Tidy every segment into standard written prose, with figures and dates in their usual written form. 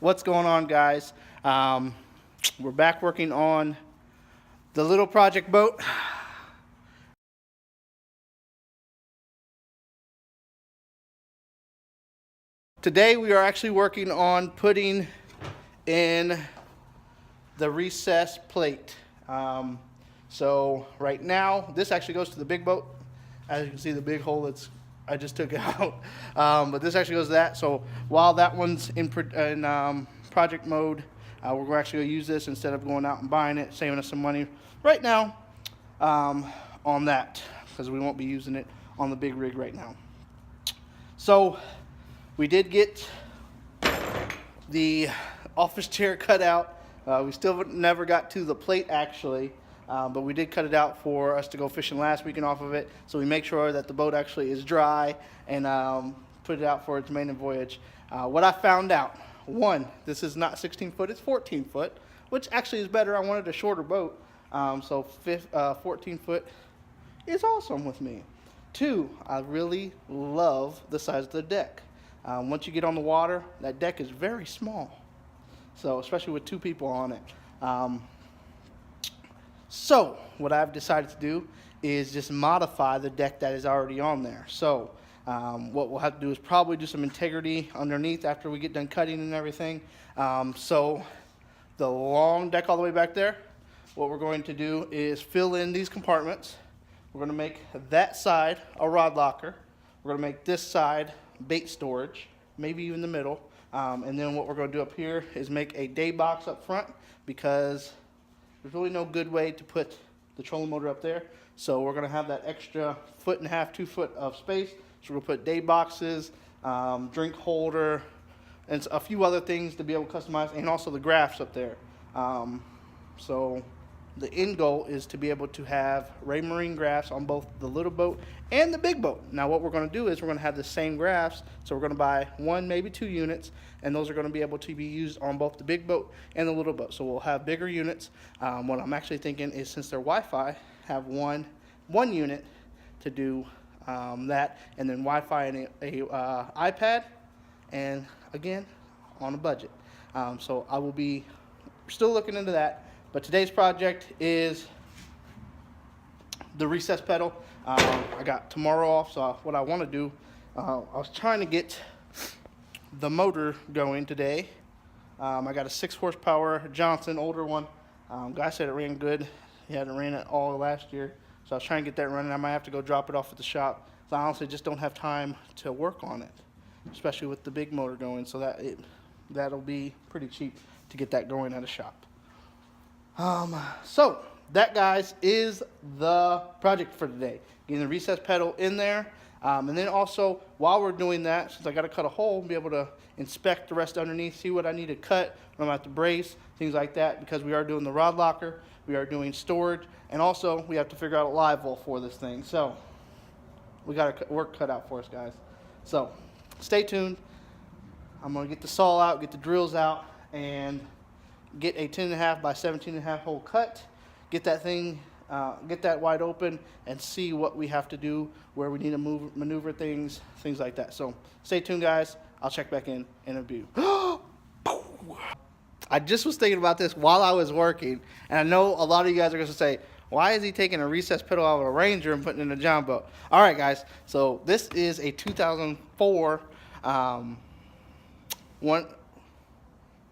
What's going on, guys? We're back working on the little project boat. Today we are actually working on putting in the recessed plate. So right now, this actually goes to the big boat. As you can see, the big hole I just took out. But this actually goes to that. So while that one's in project mode, we're actually going to use this instead of going out and buying it, saving us some money right now on that, because we won't be using it on the big rig right now. So we did get the office chair cut out. We still never got to the plate actually, but we did cut it out for us to go fishing last weekend off of it. So we make sure that the boat actually is dry and put it out for its maiden voyage. What I found out, one, this is not 16 foot, it's 14 foot, which actually is better. I wanted a shorter boat, so 14 foot is awesome with me. Two, I really love the size of the deck. Once you get on the water, that deck is very small. So, especially with two people on it. So, what I've decided to do is just modify the deck that is already on there. So, what we'll have to do is probably do some integrity underneath after we get done cutting and everything. So, the long deck all the way back there, what we're going to do is fill in these compartments. We're going to make that side a rod locker. We're going to make this side bait storage, maybe even the middle. And then what we're going to do up here is make a day box up front, because there's really no good way to put the trolling motor up there. So we're going to have that extra 1.5 feet, 2 foot of space. So we're going to put day boxes, drink holder, and a few other things to be able to customize, and also the graphs up there. So the end goal is to be able to have Raymarine graphs on both the little boat and the big boat. Now what we're going to do is we're going to have the same graphs, so we're going to buy 1, maybe 2 units, and those are going to be able to be used on both the big boat and the little boat. So we'll have bigger units. What I'm actually thinking is, since they're Wi-Fi, have one unit to do that, and then Wi-Fi and a iPad, and again, on a budget. So I will be still looking into that. But today's project is the recess pedal. I got tomorrow off, so what I want to do, I was trying to get the motor going today. I got a 6 horsepower Johnson, older one. Guy said it ran good. He hadn't ran it all last year, so I was trying to get that running. I might have to go drop it off at the shop. So I honestly just don't have time to work on it, especially with the big motor going. So that'll be pretty cheap to get that going at a shop. So that, guys, is the project for today. Getting the recess pedal in there. And then also, while we're doing that, since I got to cut a hole, be able to inspect the rest underneath, see what I need to cut, what I'm going to have to brace, things like that, because we are doing the rod locker, we are doing storage, and also we have to figure out a live well for this thing. So we got work cut out for us, guys. So stay tuned. I'm going to get the saw out, get the drills out, and get a 10.5 by 17.5 hole cut, get that thing, get that wide open, and see what we have to do, where we need to maneuver things like that. So stay tuned, guys. I'll check back in a few. I just was thinking about this while I was working, and I know a lot of you guys are going to say, why is he taking a recess pedal out of a Ranger and putting it in a John boat? All right, guys. So this is a 2004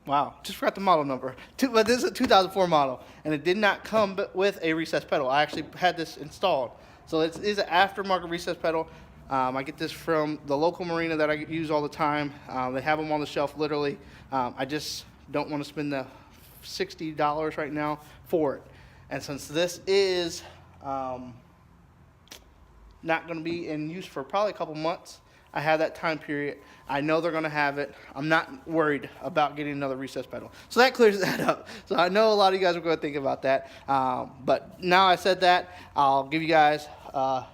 Wow, just forgot the model number. But this is a 2004 model, and it did not come with a recess pedal. I actually had this installed. So it is an aftermarket recess pedal. I get this from the local marina that I use all the time. They have them on the shelf, literally. I just don't want to spend the $60 right now for it. And since this is not going to be in use for probably a couple months, I have that time period. I know they're going to have it. I'm not worried about getting another recess pedal. So that clears that up. So I know a lot of you guys are going to think about that. But now I said that, I'll give you guys a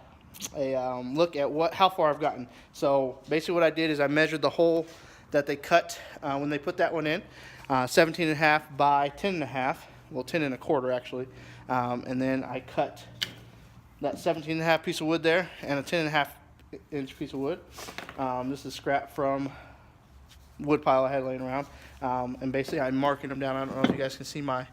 look at how far I've gotten. So basically what I did is I measured the hole that they cut when they put that one in, 17.5 by 10.5. Well, 10.25 actually. And then I cut that 17.5 piece of wood there and a 10.5 inch piece of wood. This is scrap from wood pile I had laying around. And basically I'm marking them down. I don't know if you guys can see my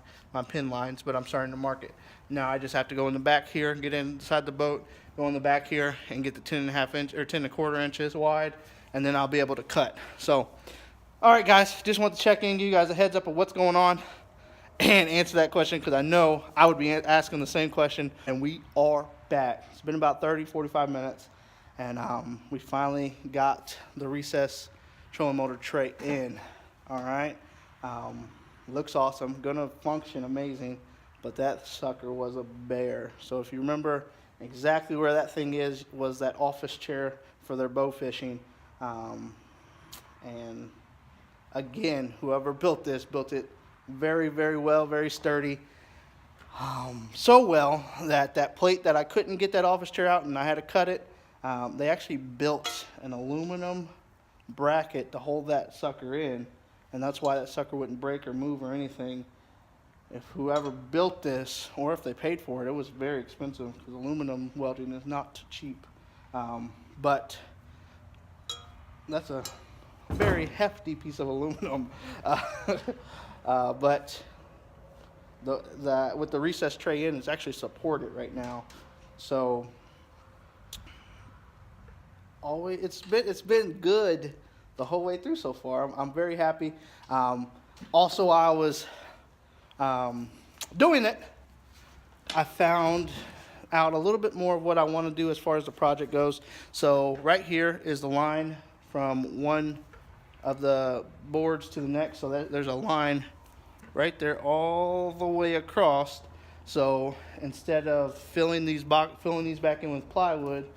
pin lines, but I'm starting to mark it. Now I just have to go in the back here, get inside the boat, go in the back here and get the 10.5 inch or 10.25 inches wide, and then I'll be able to cut. So, all right guys, just want to check in, give you guys a heads up of what's going on and answer that question, because I know I would be asking the same question. And we are back. It's been about 30-45 minutes, and we finally got the recess trolling motor tray in. All right, looks awesome, gonna function amazing, but that sucker was a bear. So if you remember exactly where that thing is, was that office chair for their bow fishing. And again, whoever built this built it very, very well, very sturdy. So well that that plate that I couldn't get that office chair out and I had to cut it, they actually built an aluminum bracket to hold that sucker in, and that's why that sucker wouldn't break or move or anything. If whoever built this, or if they paid for it, it was very expensive, because aluminum welding is not cheap. But that's a very hefty piece of aluminum. But with the recess tray in, it's actually supported right now. So it's been good the whole way through so far. I'm very happy. Also, I was doing it, I found out a little bit more of what I want to do as far as the project goes. So right here is the line from one of the boards to the next. So there's a line right there all the way across. So instead of filling these back in with plywood,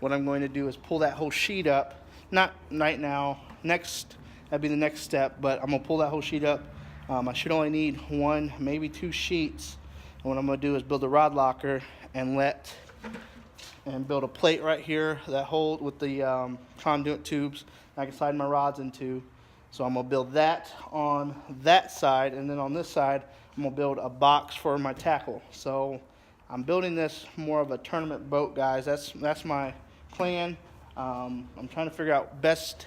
what I'm going to do is pull that whole sheet up. Not right now. That'd be the next step. But I'm gonna pull that whole sheet up. I should only need 1, maybe 2 sheets. And what I'm gonna do is build a rod locker and build a plate right here that hold with the conduit tubes I can slide my rods into. So I'm gonna build that on that side, and then on this side I'm gonna build a box for my tackle. So I'm building this more of a tournament boat, guys. That's my plan. I'm trying to figure out best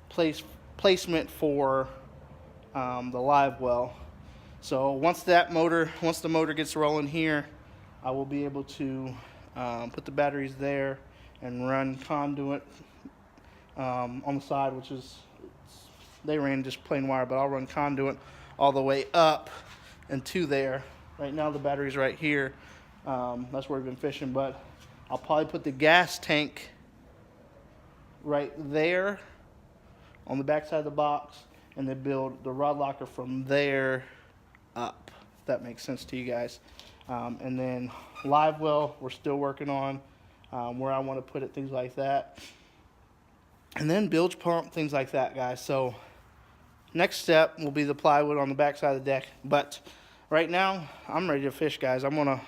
placement for the live well. So once the motor gets rolling here, I will be able to put the batteries there and run conduit on the side, which is, they ran just plain wire, but I'll run conduit all the way up and to there. Right now the battery's right here. That's where we've been fishing, but I'll probably put the gas tank right there on the back side of the box, and then build the rod locker from there up, if that makes sense to you guys. And then live well, we're still working on where I want to put it, things like that. And then bilge pump, things like that, guys. So next step will be the plywood on the back side of the deck. But right now, I'm ready to fish, guys. I'm gonna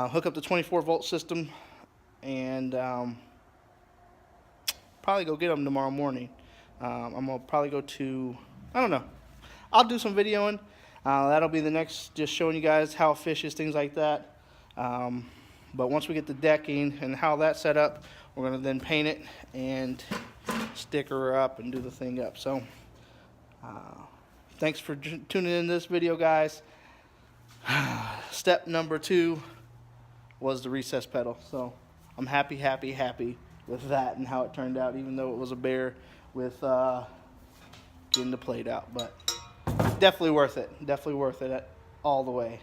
hook up the 24-volt system and probably go get them tomorrow morning. I'm gonna probably go to, I don't know, I'll do some videoing. That'll be the next, just showing you guys how it fishes, things like that. But once we get the decking and how that's set up, we're gonna then paint it and sticker her up and do the thing up. So thanks for tuning in this video, guys. Step number 2 was the recess pedal. So I'm happy with that and how it turned out, even though it was a bear with getting the plate out. But definitely worth it all the way.